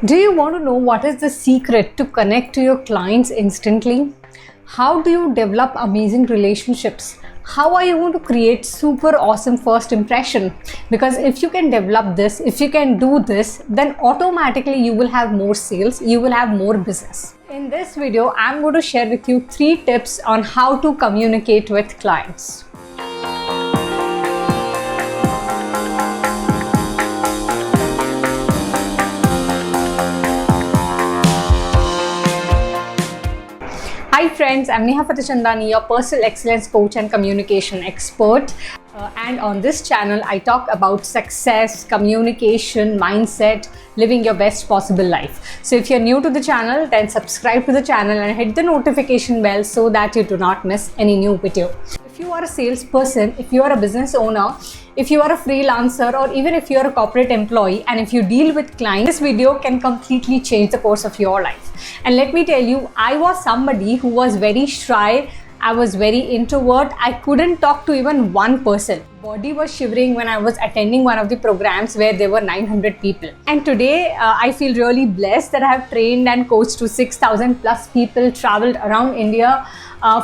Do you want to know what is the secret to connect to your clients instantly? How do you develop amazing relationships? How are you going to create super awesome first impression? Because if you can develop this, if you can do this, then automatically you will have more sales, you will have more business. In this video, I'm going to share with you 3 tips on how to communicate with clients. Hi friends, I'm Neha Fatehchandani, your personal excellence coach and communication expert. And on this channel, I talk about success, communication, mindset, living your best possible life. So if you're new to the channel, then subscribe to the channel and hit the notification bell so that you do not miss any new video. If you are a salesperson, if you are a business owner, if you are a freelancer, or even if you are a corporate employee, and if you deal with clients, this video can completely change the course of your life. And let me tell you, I was somebody who was very shy. I was very introvert. I couldn't talk to even one person. Body was shivering when I was attending one of the programs where there were 900 people. And today I feel really blessed that I have trained and coached to 6,000 plus people, traveled around India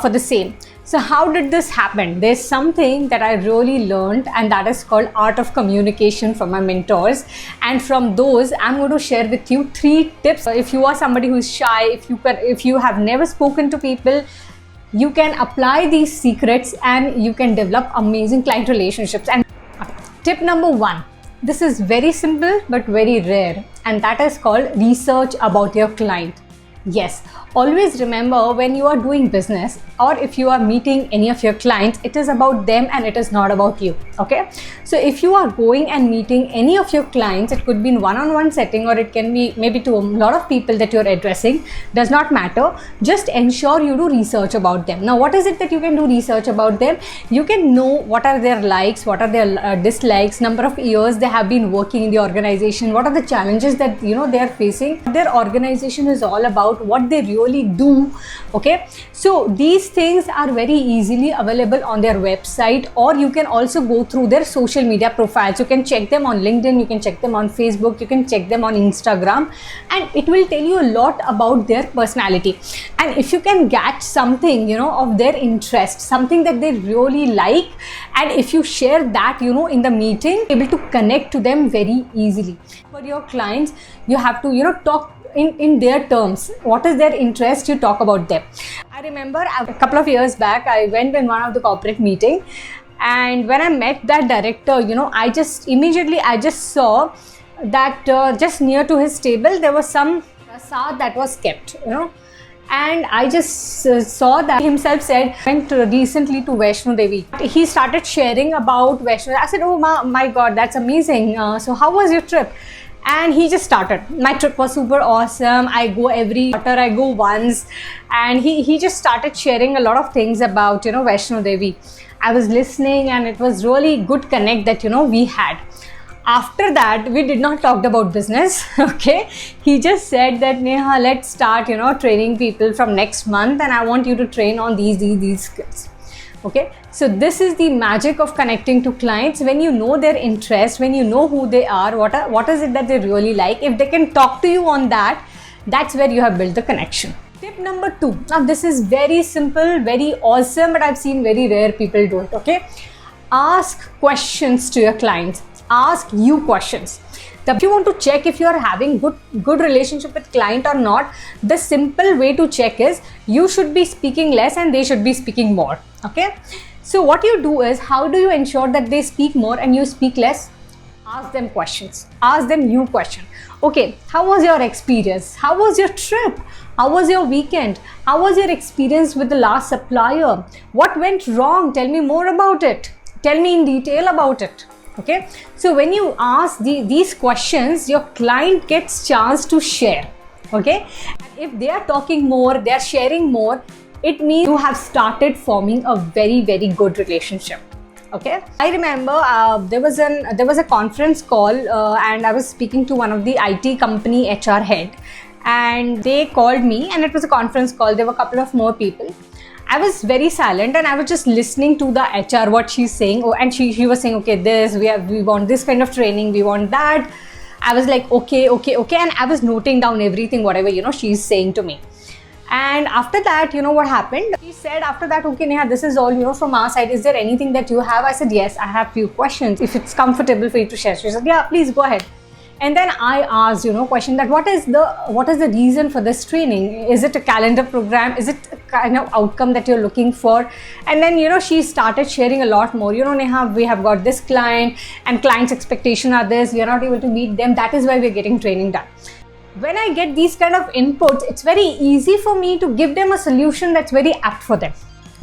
for the same. So how did this happen? There's something that I really learned, and that is called art of communication from my mentors. And from those, I'm going to share with you 3 tips. If you are somebody who's shy, if you have never spoken to people, you can apply these secrets and you can develop amazing client relationships. And tip number 1, this is very simple but very rare, and that is called research about your client. Yes, always remember, when you are doing business or if you are meeting any of your clients, it is about them and it is not about you. Okay, so if you are going and meeting any of your clients, it could be in one-on-one setting, or it can be maybe to a lot of people that you're addressing, does not matter. Just ensure you do research about them. Now, what is it that you can do research about them? You can know what are their likes, what are their dislikes, number of years they have been working in the organization, what are the challenges that they are facing. Their organization is all about what they really do. Okay, so these things are very easily available on their website, or you can also go through their social media profiles. You can check them on LinkedIn, you can check them on Facebook, you can check them on Instagram, and it will tell you a lot about their personality. And if you can get something of their interest, something that they really like, and if you share that in the meeting, able to connect to them very easily. For your clients, you have to talk in their terms. What is their interest? You talk about them. I remember a couple of years back, I went in one of the corporate meeting, and when I met that director, I just saw that just near to his table there was some prasad that was kept, and I just saw that he himself said went recently to Vaishno Devi. He started sharing about Vaishno. I said, oh my God, that's amazing. So how was your trip? And he just started. My trip was super awesome. I go every quarter, I go once. And he just started sharing a lot of things about, Vaishno Devi. I was listening, and it was really good connect that, we had. After that, we did not talk about business. Okay. He just said that, Neha, let's start, training people from next month, and I want you to train on these skills. Okay, so this is the magic of connecting to clients. When you know their interest, when you know who they are, what is it that they really like, if they can talk to you on that, that's where you have built the connection. Tip number 2. Now this is very simple, very awesome, but I've seen very rare people do it. Okay, ask questions to your clients. Ask you questions. If you want to check if you are having good relationship with client or not, the simple way to check is you should be speaking less and they should be speaking more. Okay, so what you do is, how do you ensure that they speak more and you speak less? Ask them questions. Ask them new question. Okay, how was your experience? How was your trip? How was your weekend? How was your experience with the last supplier? What went wrong? Tell me more about it. Tell me in detail about it. Okay, so when you ask these questions, your client gets chance to share. Okay, and if they are talking more, they are sharing more, it means you have started forming a very, very good relationship. Okay, I remember there was a conference call, and I was speaking to one of the IT company HR head, and they called me, and it was a conference call. There were a couple of more people. I was very silent and I was just listening to the HR, what she's saying. Oh, and she was saying, okay, we want this kind of training, we want that. I was like, okay, and I was noting down everything, whatever, she's saying to me. And after that, what happened? She said after that, okay, Neha, this is all, from our side. Is there anything that you have? I said, yes, I have few questions. If it's comfortable for you to share. She said, yeah, please go ahead. And then I asked, question that what is the reason for this training? Is it a calendar program? Is it a kind of outcome that you're looking for? And then, she started sharing a lot more. Neha, we have got this client and client's expectation are this. We are not able to meet them. That is why we're getting training done. When I get these kind of inputs, it's very easy for me to give them a solution that's very apt for them.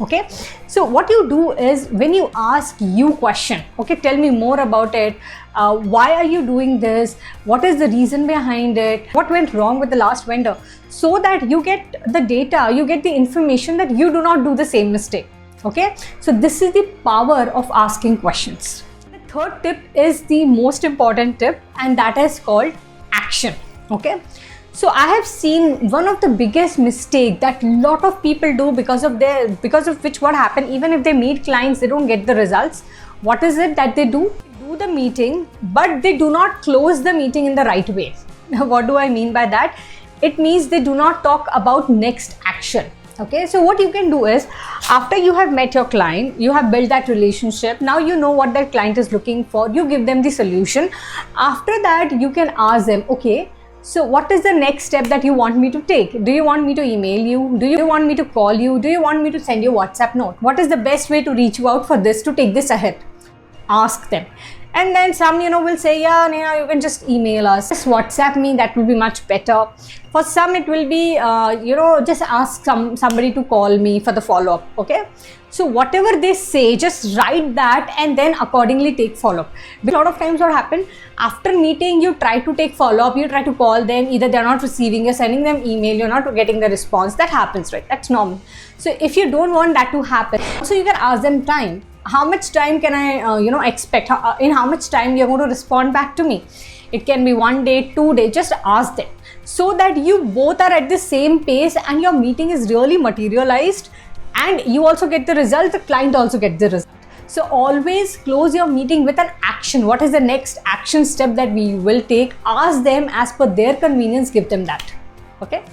Okay, so what you do is when you ask you question, okay, tell me more about it. Why are you doing this? What is the reason behind it? What went wrong with the last vendor? So that you get the data, you get the information that you do not do the same mistake. Okay, so this is the power of asking questions. The third tip is the most important tip, and that is called action. Okay, so I have seen one of the biggest mistake that lot of people do because of which what happened, even if they meet clients, they don't get the results. What is it that they do? They do the meeting, but they do not close the meeting in the right way. Now, what do I mean by that? It means they do not talk about next action. Okay, so what you can do is, after you have met your client, you have built that relationship, now you know what that client is looking for, you give them the solution. After that, you can ask them, okay, so what is the next step that you want me to take? Do you want me to email you? Do you want me to call you? Do you want me to send you a WhatsApp note? What is the best way to reach you out for this, to take this ahead? Ask them. And then some, will say, yeah, Neha, you can just email us. Just WhatsApp me, that will be much better. For some, it will be, just ask somebody to call me for the follow-up, okay? So whatever they say, just write that and then accordingly take follow-up. A lot of times what happens, after meeting, you try to take follow-up, you try to call them, either they're not receiving, you're sending them email, you're not getting the response. That happens, right? That's normal. So if you don't want that to happen, so you can ask them time. How much time can I, expect? In how much time you're going to respond back to me? It can be 1 day, 2 days, just ask them. So that you both are at the same pace and your meeting is really materialized, and you also get the result, the client also gets the result. So always close your meeting with an action. What is the next action step that we will take? Ask them as per their convenience, give them that. Okay.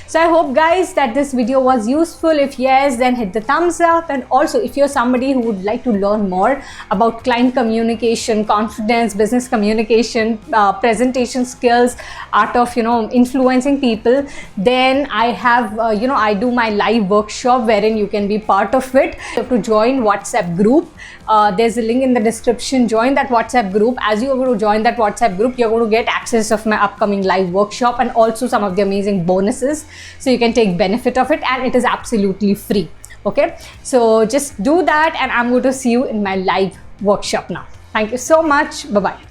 So I hope, guys, that this video was useful. If yes, then hit the thumbs up. And also, if you're somebody who would like to learn more about client communication, confidence, business communication, presentation skills, art of, influencing people, then I have, I do my live workshop wherein you can be part of it. You have to join WhatsApp group. There's a link in the description. Join that WhatsApp group. As you are going to join that WhatsApp group, you're going to get access of my upcoming live workshop and also some of the amazing bonuses. So you can take benefit of it, and it is absolutely free. Okay, so just do that, and I'm going to see you in my live workshop now. Thank you so much. Bye-bye.